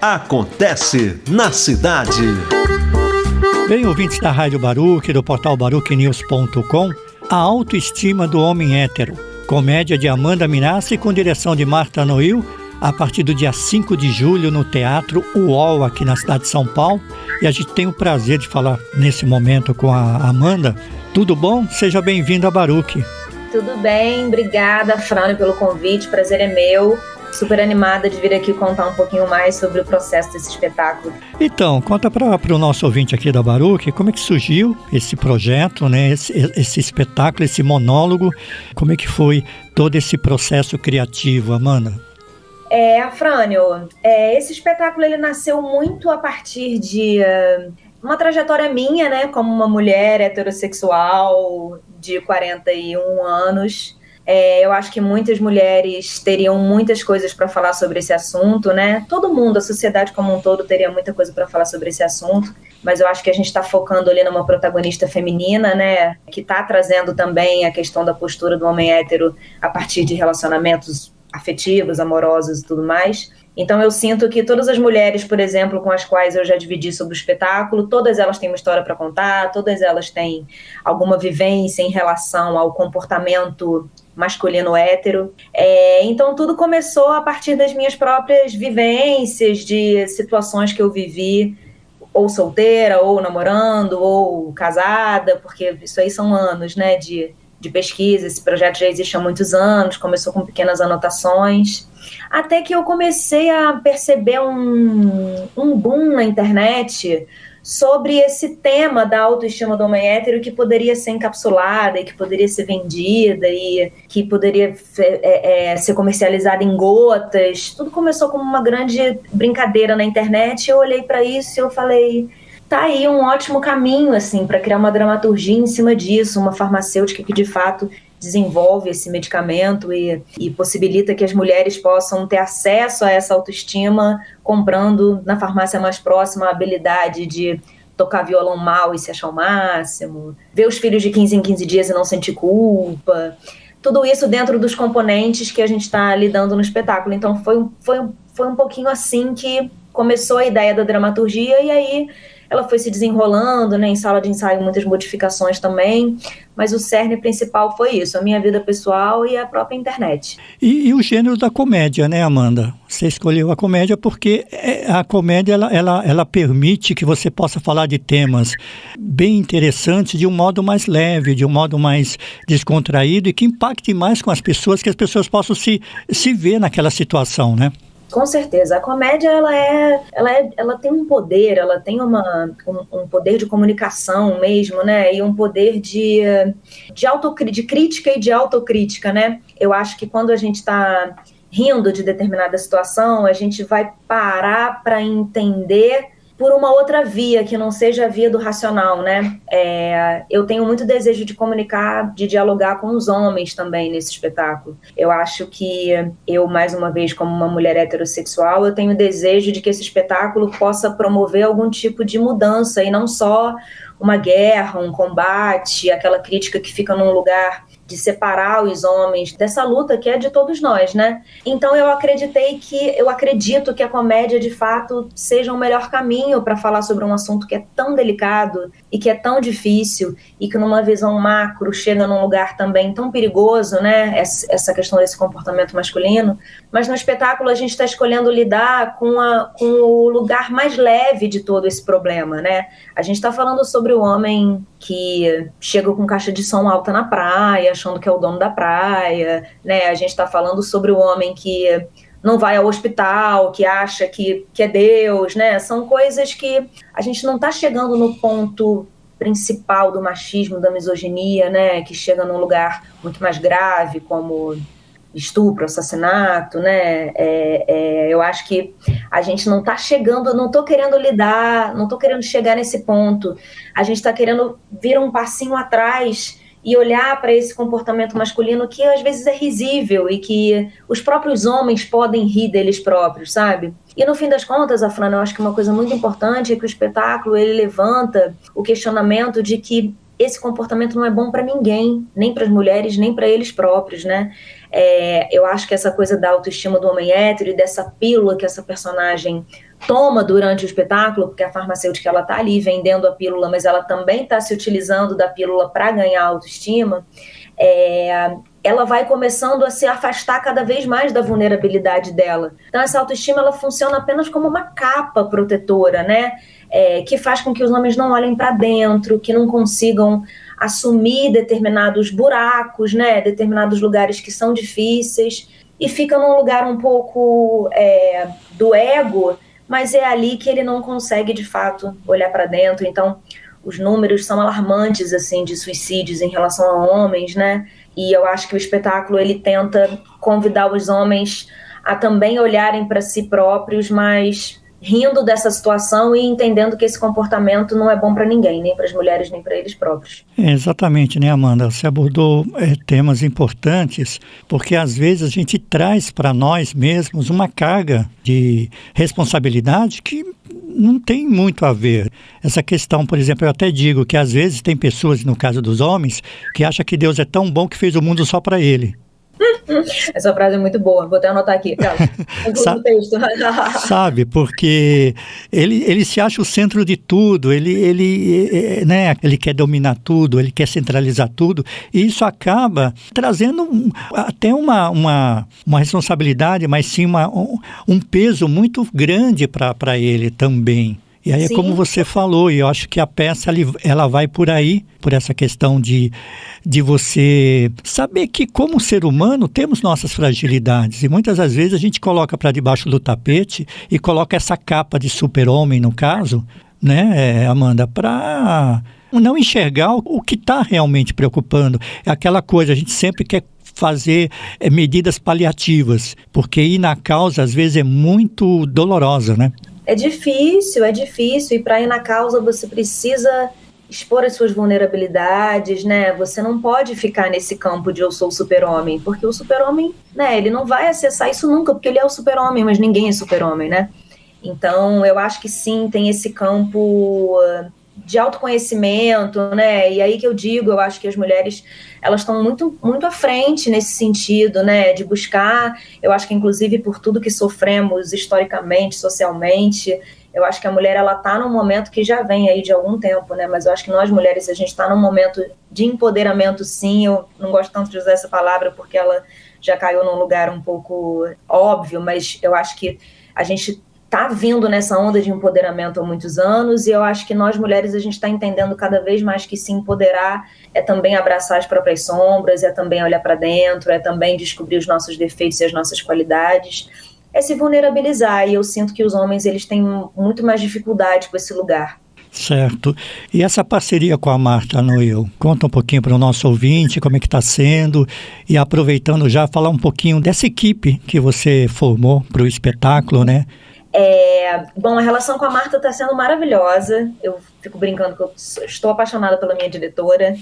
Acontece na cidade. Bem, ouvintes da Rádio Baruch, do portal baruchnews.com, A Autoestima do Homem Hétero, comédia de Amanda Minassi com direção de Marta Noil, a partir do dia 5 de julho no Teatro UOL, aqui na cidade de São Paulo. E a gente tem o prazer de falar nesse momento com a Amanda. Tudo bom? Seja bem-vinda a Baruch. Tudo bem, obrigada, Frânio, pelo convite, prazer é meu. Super animada de vir aqui contar um pouquinho mais sobre o processo desse espetáculo. Então, conta para o nosso ouvinte aqui da Baruch, como é que surgiu esse projeto, né? Esse espetáculo, esse monólogo, como é que foi todo esse processo criativo, Amanda? Frânio, esse espetáculo ele nasceu muito a partir de uma trajetória minha, né, como uma mulher heterossexual de 41 anos. Eu acho que muitas mulheres teriam muitas coisas para falar sobre esse assunto, né? Todo mundo, a sociedade como um todo, teria muita coisa para falar sobre esse assunto, mas eu acho que a gente está focando ali numa protagonista feminina, né? Que está trazendo também a questão da postura do homem hétero a partir de relacionamentos afetivos, amorosos e tudo mais. Então eu sinto que todas as mulheres, por exemplo, com as quais eu já dividi sobre o espetáculo, todas elas têm uma história para contar, todas elas têm alguma vivência em relação ao comportamento masculino hétero. Então tudo começou a partir das minhas próprias vivências, de situações que eu vivi, ou solteira, ou namorando, ou casada, porque isso aí são anos, né, de pesquisa. Esse projeto já existe há muitos anos, começou com pequenas anotações, até que eu comecei a perceber um boom na internet sobre esse tema da autoestima do homem hétero, que poderia ser encapsulada e que poderia ser vendida e que poderia ser comercializada em gotas. Tudo começou como uma grande brincadeira na internet. Eu olhei para isso e eu falei, tá aí um ótimo caminho assim, para criar uma dramaturgia em cima disso, uma farmacêutica que de fato desenvolve esse medicamento e possibilita que as mulheres possam ter acesso a essa autoestima comprando na farmácia mais próxima a habilidade de tocar violão mal e se achar o máximo, ver os filhos de 15 em 15 dias e não sentir culpa. Tudo isso dentro dos componentes que a gente está lidando no espetáculo. Então foi um pouquinho assim que começou a ideia da dramaturgia, e aí ela foi se desenrolando, né, em sala de ensaio, muitas modificações também, mas o cerne principal foi isso, a minha vida pessoal e a própria internet. E o gênero da comédia, né, Amanda? Você escolheu a comédia porque a comédia ela permite que você possa falar de temas bem interessantes de um modo mais leve, de um modo mais descontraído e que impacte mais com as pessoas, que as pessoas possam se ver naquela situação, né? Com certeza, a comédia ela tem um poder, ela tem um poder de comunicação mesmo, né? E um poder de crítica e de autocrítica, né? Eu acho que quando a gente está rindo de determinada situação, a gente vai parar para entender por uma outra via, que não seja a via do racional, né? Eu tenho muito desejo de comunicar, de dialogar com os homens também nesse espetáculo. Eu acho que eu, mais uma vez, como uma mulher heterossexual, eu tenho desejo de que esse espetáculo possa promover algum tipo de mudança, e não só uma guerra, um combate, aquela crítica que fica num lugar de separar os homens dessa luta que é de todos nós, né? Então eu acredito que a comédia de fato seja o melhor caminho para falar sobre um assunto que é tão delicado e que é tão difícil e que numa visão macro chega num lugar também tão perigoso, né? Essa questão desse comportamento masculino, mas no espetáculo a gente está escolhendo lidar com o lugar mais leve de todo esse problema, né? A gente está falando sobre o homem que chega com caixa de som alta na praia, achando que é o dono da praia, né? A gente está falando sobre o homem que não vai ao hospital, que acha que é Deus, né? São coisas que a gente não está chegando no ponto principal do machismo, da misoginia, né? Que chega num lugar muito mais grave, como estupro, assassinato, né? Eu acho que a gente não está chegando, não estou querendo chegar nesse ponto. A gente está querendo vir um passinho atrás e olhar para esse comportamento masculino que às vezes é risível e que os próprios homens podem rir deles próprios, sabe? E no fim das contas, Afrana, eu acho que uma coisa muito importante é que o espetáculo ele levanta o questionamento de que esse comportamento não é bom para ninguém, nem para as mulheres, nem para eles próprios, né? Eu acho que essa coisa da autoestima do homem hétero e dessa pílula que essa personagem toma durante o espetáculo, porque a farmacêutica ela tá ali vendendo a pílula, mas ela também está se utilizando da pílula para ganhar autoestima, ela vai começando a se afastar cada vez mais da vulnerabilidade dela. Então essa autoestima ela funciona apenas como uma capa protetora, né? Que faz com que os homens não olhem para dentro, que não consigam assumir determinados buracos, né? Determinados lugares que são difíceis, e fica num lugar um pouco do ego, mas é ali que ele não consegue de fato olhar para dentro. Então os números são alarmantes assim de suicídios em relação a homens, né? E eu acho que o espetáculo ele tenta convidar os homens a também olharem para si próprios, mas rindo dessa situação e entendendo que esse comportamento não é bom para ninguém, nem para as mulheres, nem para eles próprios. Exatamente, né, Amanda? Você abordou temas importantes, porque às vezes a gente traz para nós mesmos uma carga de responsabilidade que não tem muito a ver. Essa questão, por exemplo, eu até digo que às vezes tem pessoas, no caso dos homens, que acham que Deus é tão bom que fez o mundo só para ele. Essa frase é muito boa, vou até anotar aqui. Sabe, porque ele se acha o centro de tudo, ele quer dominar tudo, ele quer centralizar tudo, e isso acaba trazendo até uma responsabilidade, mas sim um peso muito grande para ele também. E aí, sim, como você falou, e eu acho que a peça ela vai por aí, por essa questão de você saber que, como ser humano, temos nossas fragilidades. E muitas das vezes a gente coloca para debaixo do tapete e coloca essa capa de super-homem, no caso, né, Amanda, para não enxergar o que está realmente preocupando. É aquela coisa, a gente sempre quer fazer medidas paliativas, porque ir na causa, às vezes, é muito dolorosa, né? É difícil, e para ir na causa você precisa expor as suas vulnerabilidades, né? Você não pode ficar nesse campo de eu sou o super-homem, porque o super-homem, né, ele não vai acessar isso nunca, porque ele é o super-homem, mas ninguém é super-homem, né? Então, eu acho que sim, tem esse campo de autoconhecimento, né? E aí que eu digo, eu acho que as mulheres, elas estão muito, muito à frente nesse sentido, né? De buscar, eu acho que inclusive por tudo que sofremos historicamente, socialmente, eu acho que a mulher, ela tá num momento que já vem aí de algum tempo, né? Mas eu acho que nós mulheres, a gente tá num momento de empoderamento, sim. Eu não gosto tanto de usar essa palavra porque ela já caiu num lugar um pouco óbvio, mas eu acho que a gente tá vindo nessa onda de empoderamento há muitos anos, e eu acho que nós mulheres, a gente está entendendo cada vez mais que se empoderar é também abraçar as próprias sombras, é também olhar para dentro, é também descobrir os nossos defeitos e as nossas qualidades, é se vulnerabilizar, e eu sinto que os homens, eles têm muito mais dificuldade com esse lugar. Certo. E essa parceria com a Marta Noel? Conta um pouquinho para o nosso ouvinte como é que está sendo, e aproveitando já, falar um pouquinho dessa equipe que você formou para o espetáculo, né? Bom, a relação com a Marta está sendo maravilhosa. Eu fico brincando que eu estou apaixonada pela minha diretora.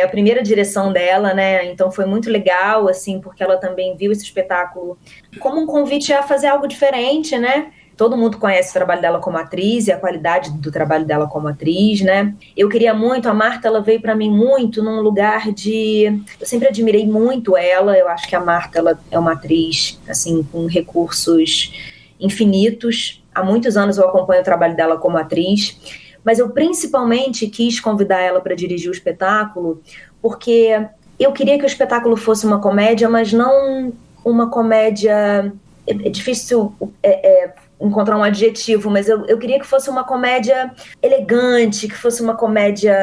A primeira direção dela, né? Então foi muito legal, assim, porque ela também viu esse espetáculo como um convite a fazer algo diferente, né? Todo mundo conhece o trabalho dela como atriz e a qualidade do trabalho dela como atriz, né? Eu queria muito, a Marta, ela veio para mim muito num lugar de... Eu sempre admirei muito ela. Eu acho que a Marta, ela é uma atriz, assim, com recursos infinitos. Há muitos anos eu acompanho o trabalho dela como atriz, mas eu principalmente quis convidar ela para dirigir o espetáculo porque eu queria que o espetáculo fosse uma comédia, mas não uma comédia... É difícil encontrar um adjetivo, mas eu queria que fosse uma comédia elegante, que fosse uma comédia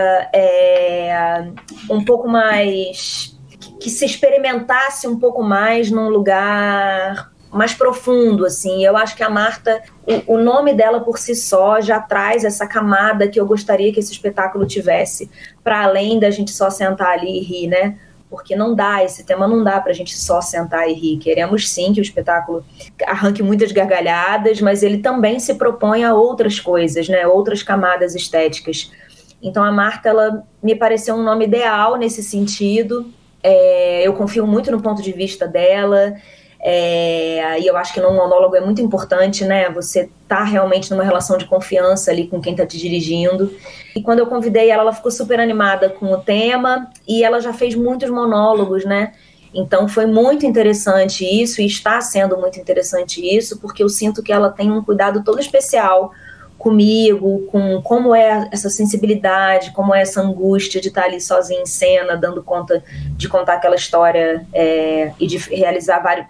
um pouco mais... que se experimentasse um pouco mais num lugar mais profundo, assim. Eu acho que a Marta, o nome dela por si só já traz essa camada que eu gostaria que esse espetáculo tivesse, para além da gente só sentar ali e rir, né? Porque não dá, esse tema não dá pra gente só sentar e rir. Queremos sim que o espetáculo arranque muitas gargalhadas, mas ele também se propõe a outras coisas, né? Outras camadas estéticas. Então a Marta, ela me pareceu um nome ideal nesse sentido. Eu confio muito no ponto de vista dela. E eu acho que no monólogo é muito importante, né? Você tá realmente numa relação de confiança ali com quem tá te dirigindo. E quando eu convidei ela, ela ficou super animada com o tema e ela já fez muitos monólogos, né? Então foi muito interessante isso, e está sendo muito interessante isso, porque eu sinto que ela tem um cuidado todo especial comigo, com como é essa sensibilidade, como é essa angústia de estar ali sozinha em cena, dando conta de contar aquela história e de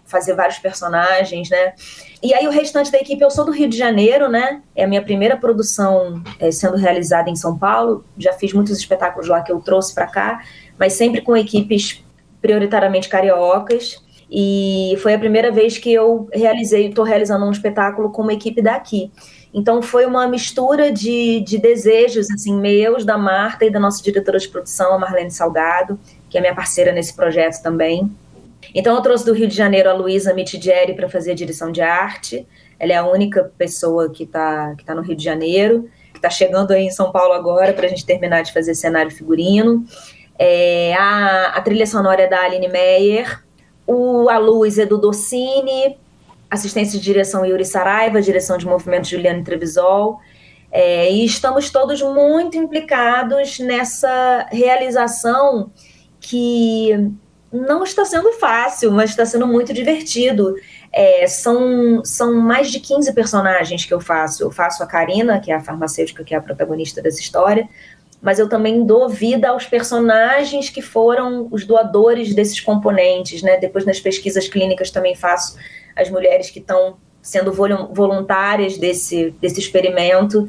fazer vários personagens, né? E aí o restante da equipe, eu sou do Rio de Janeiro, né? É a minha primeira produção sendo realizada em São Paulo, já fiz muitos espetáculos lá que eu trouxe para cá, mas sempre com equipes prioritariamente cariocas, e foi a primeira vez que eu estou realizando um espetáculo com uma equipe daqui. Então foi uma mistura de desejos assim, meus, da Marta e da nossa diretora de produção, a Marlene Salgado, que é minha parceira nesse projeto também. Então eu trouxe do Rio de Janeiro a Luísa Mitidieri para fazer a direção de arte. Ela é a única pessoa que tá no Rio de Janeiro, que está chegando aí em São Paulo agora para a gente terminar de fazer cenário e figurino. A trilha sonora é da Aline Meyer, a luz é do Docini, assistência de direção Yuri Saraiva, direção de movimento Juliane Trevisol, e estamos todos muito implicados nessa realização que não está sendo fácil, mas está sendo muito divertido. São mais de 15 personagens que eu faço. Eu faço a Karina, que é a farmacêutica, que é a protagonista dessa história, mas eu também dou vida aos personagens que foram os doadores desses componentes, né? Depois, nas pesquisas clínicas, também faço as mulheres que estão sendo voluntárias desse experimento.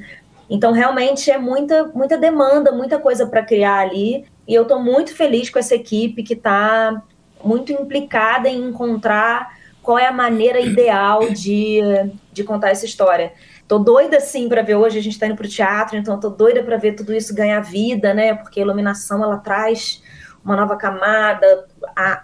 Então, realmente, é muita demanda, muita coisa para criar ali, e eu estou muito feliz com essa equipe que está muito implicada em encontrar qual é a maneira ideal de contar essa história. Tô doida, sim, para ver. Hoje a gente está indo para o teatro, então tô doida para ver tudo isso ganhar vida, né? Porque a iluminação, ela traz uma nova camada,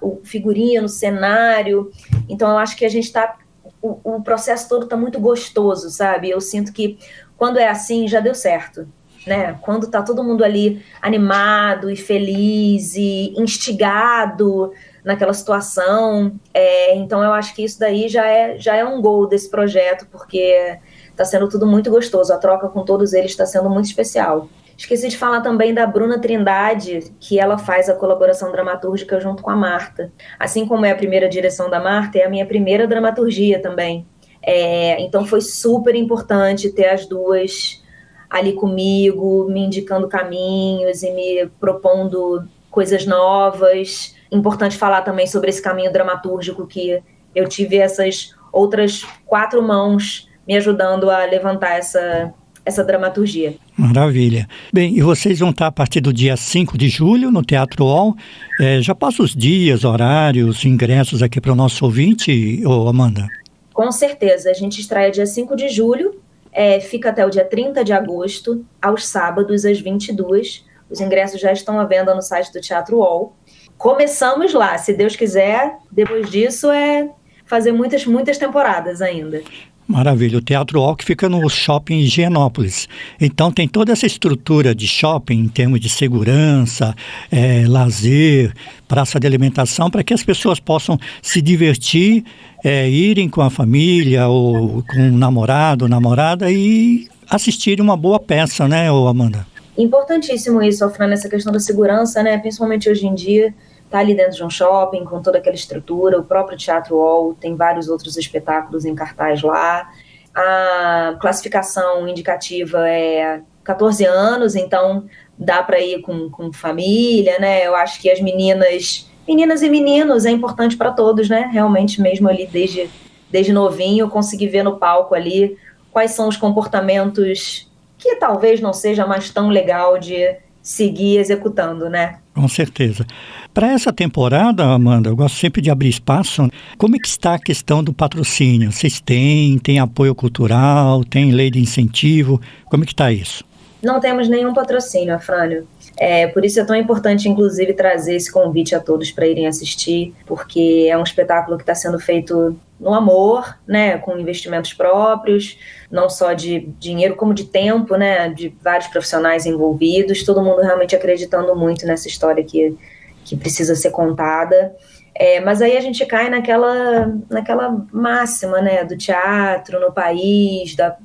o figurino, o cenário. Então eu acho que a gente está... O processo todo está muito gostoso, sabe? Eu sinto que quando é assim, já deu certo, né? Quando tá todo mundo ali animado e feliz e instigado naquela situação. Então eu acho que isso daí já é um gol desse projeto, porque... está sendo tudo muito gostoso, a troca com todos eles está sendo muito especial. Esqueci de falar também da Bruna Trindade, que ela faz a colaboração dramatúrgica junto com a Marta. Assim como é a primeira direção da Marta, é a minha primeira dramaturgia também. Então foi super importante ter as duas ali comigo, me indicando caminhos e me propondo coisas novas. Importante falar também sobre esse caminho dramatúrgico, que eu tive essas outras 4 mãos me ajudando a levantar essa dramaturgia. Maravilha. Bem, e vocês vão estar a partir do dia 5 de julho no Teatro UOL. Já passa os dias, horários, ingressos aqui para o nosso ouvinte, Amanda? Com certeza. A gente estreia dia 5 de julho, fica até o dia 30 de agosto, aos sábados, às 22h. Os ingressos já estão à venda no site do Teatro UOL. Começamos lá, se Deus quiser. Depois disso fazer muitas temporadas ainda. Maravilha. O Teatro UOL que fica no shopping Higienópolis. Então tem toda essa estrutura de shopping em termos de segurança, lazer, praça de alimentação, para que as pessoas possam se divertir, irem com a família ou com um namorado ou namorada e assistirem uma boa peça, né, Amanda? Importantíssimo isso, Alfredo, essa questão da segurança, né? Principalmente hoje em dia. Está ali dentro de um shopping, com toda aquela estrutura. O próprio Teatro UOL tem vários outros espetáculos em cartaz lá. A classificação indicativa é 14 anos, então dá para ir com família, né? Eu acho que as meninas e meninos, é importante para todos, né? Realmente, mesmo ali desde novinho, eu consegui ver no palco ali quais são os comportamentos que talvez não seja mais tão legal de seguir executando, né? Com certeza. Para essa temporada, Amanda, eu gosto sempre de abrir espaço. Como é que está a questão do patrocínio? Vocês têm apoio cultural, tem lei de incentivo? Como é que está isso? Não temos nenhum patrocínio, Afrânio. Por isso é tão importante, inclusive, trazer esse convite a todos para irem assistir, porque é um espetáculo que está sendo feito no amor, né, com investimentos próprios, não só de dinheiro como de tempo, né, de vários profissionais envolvidos, todo mundo realmente acreditando muito nessa história que precisa ser contada. Mas aí a gente cai naquela máxima, né, do teatro no país, da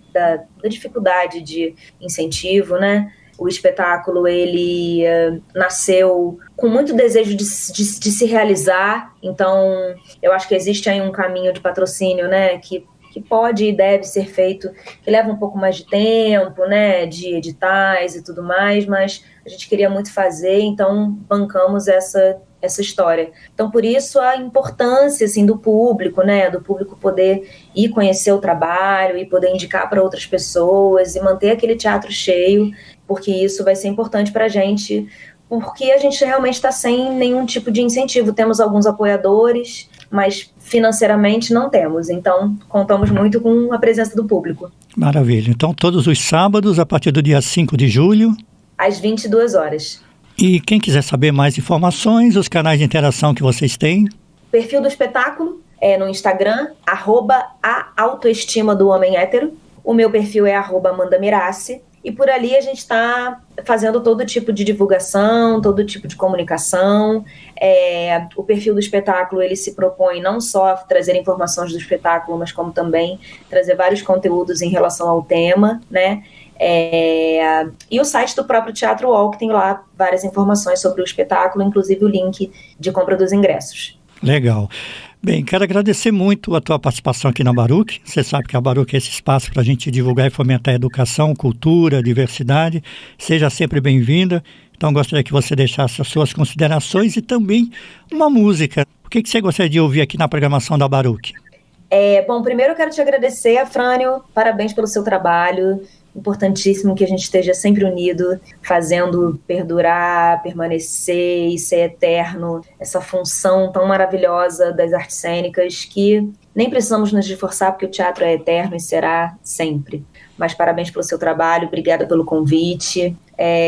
dificuldade de incentivo, né? O espetáculo, ele nasceu com muito desejo de se realizar, então eu acho que existe aí um caminho de patrocínio, né, que pode e deve ser feito, que leva um pouco mais de tempo, né, de editais e tudo mais, mas a gente queria muito fazer, então bancamos essa história. Então, por isso, a importância, assim, do público, né, do público poder ir conhecer o trabalho e poder indicar para outras pessoas e manter aquele teatro cheio, porque isso vai ser importante para a gente, porque a gente realmente está sem nenhum tipo de incentivo. Temos alguns apoiadores, mas financeiramente não temos, então contamos muito com a presença do público. Maravilha. Então, todos os sábados, a partir do dia 5 de julho... às 22 horas. E quem quiser saber mais informações, os canais de interação que vocês têm? O perfil do espetáculo é no Instagram, @aautoestima-do-homem-hétero. O meu perfil é @AmandaMirassi. E por ali a gente está fazendo todo tipo de divulgação, todo tipo de comunicação. O perfil do espetáculo, ele se propõe não só a trazer informações do espetáculo, mas como também trazer vários conteúdos em relação ao tema, né? E o site do próprio Teatro UOL, que tem lá várias informações sobre o espetáculo, inclusive o link de compra dos ingressos. Legal. Bem, quero agradecer muito a tua participação aqui na Baruch. Você sabe que a Baruch é esse espaço para a gente divulgar e fomentar a educação, cultura, diversidade. Seja sempre bem-vinda. Então, gostaria que você deixasse as suas considerações e também uma música. O que você gostaria de ouvir aqui na programação da Baruch? Bom, primeiro eu quero te agradecer, Afrânio. Parabéns pelo seu trabalho. Importantíssimo que a gente esteja sempre unido, fazendo perdurar, permanecer e ser eterno essa função tão maravilhosa das artes cênicas, que nem precisamos nos esforçar, porque o teatro é eterno e será sempre. Mas parabéns pelo seu trabalho, obrigada pelo convite.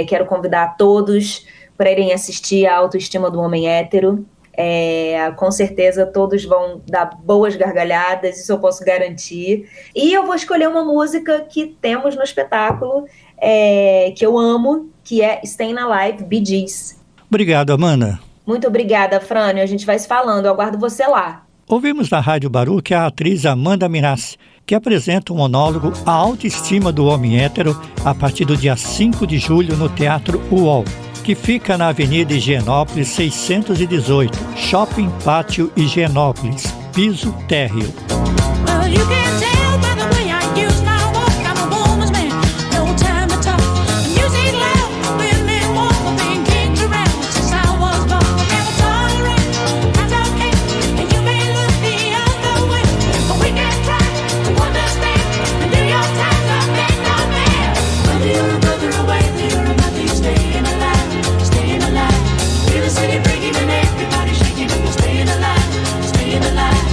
Quero convidar todos para irem assistir a Autoestima do Homem Hétero. Com certeza todos vão dar boas gargalhadas, isso eu posso garantir. E eu vou escolher uma música que temos no espetáculo, que eu amo, que é Staying Alive, Bee Gees. Obrigado, Amanda. Muito obrigada, Frânio. A gente vai se falando, eu aguardo você lá. Ouvimos na Rádio Baruch a atriz Amanda Mirassi, que apresenta o monólogo A Autoestima do Homem Hétero a partir do dia 5 de julho no Teatro UOL, que fica na Avenida Higienópolis 618, Shopping Pátio Higienópolis, piso térreo. Staying alive, staying alive.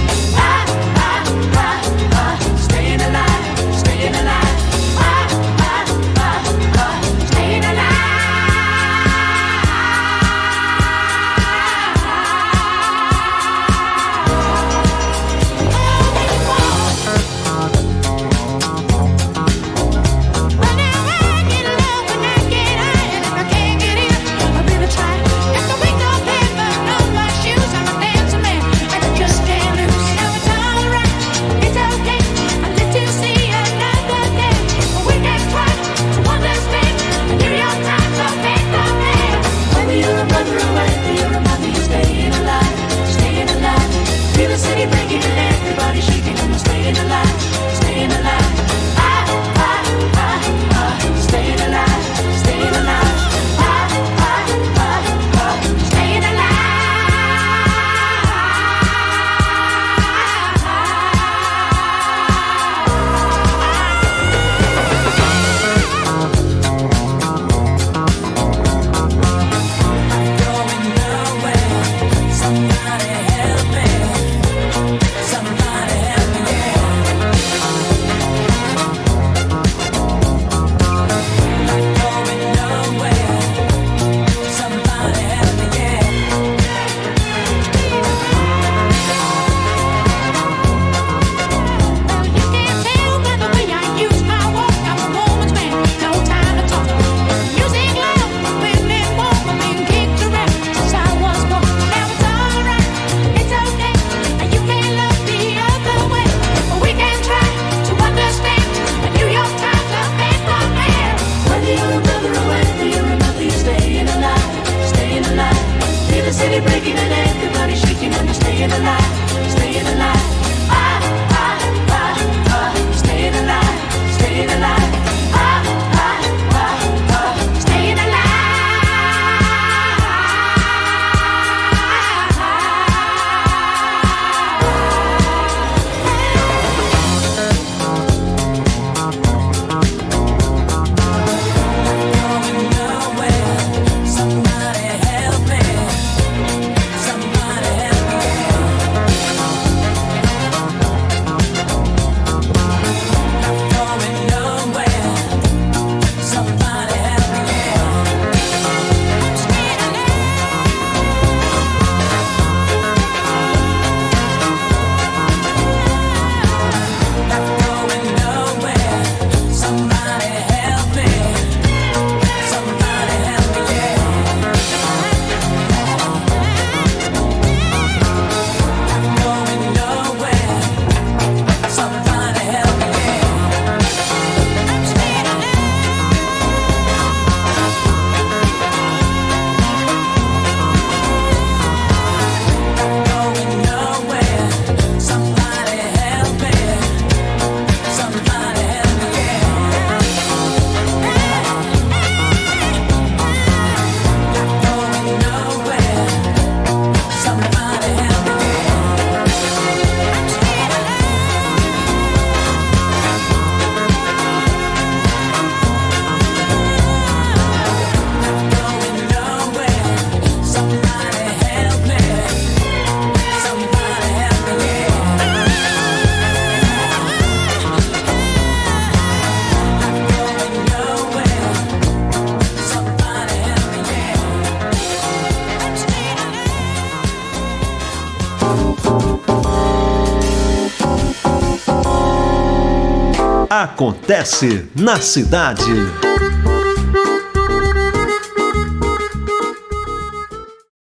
Acontece na cidade.